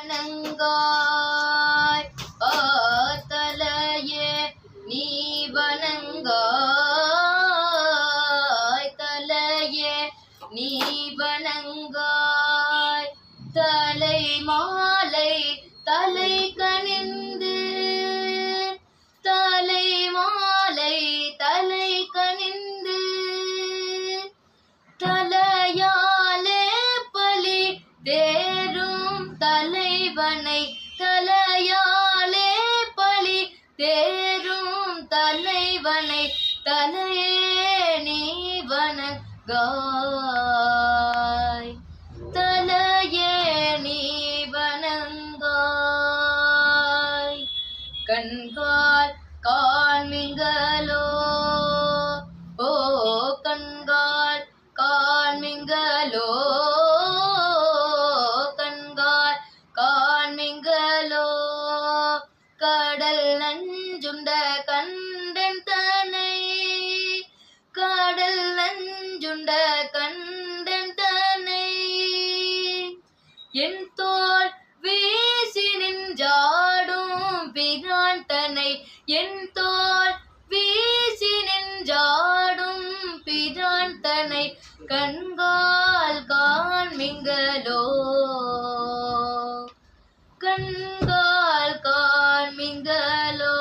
வணங்காய் தலையே நீ வணங்காய் தலையே நீ வணங்காய் தலை மாலை தலை கனிந்து தலை மாலை தலை கனிந்து தலையாலே பலி தேரும் தலைவனை தலையாலே பலி தேரும் தலைவனை தலையே நீ வணங்காய் தலையே நீ வணங்காய் கண்கால் காண்மிங்களோ ஓ கண்கால் காண்மிங்களோ கண்கால் காண்மிங்களோ கடல் நஞ்சுண்ட கண்டன் தனை கடல் நஞ்சுண்ட கண்டன் தனை என் தோள் வீசி நின்றாடும் பிரான் தனை என் தோள் வீசி நின்றாடும் பிரான் தனை கண்கால் காண்மிங்களோ கண்கால் காண்மிங்களோ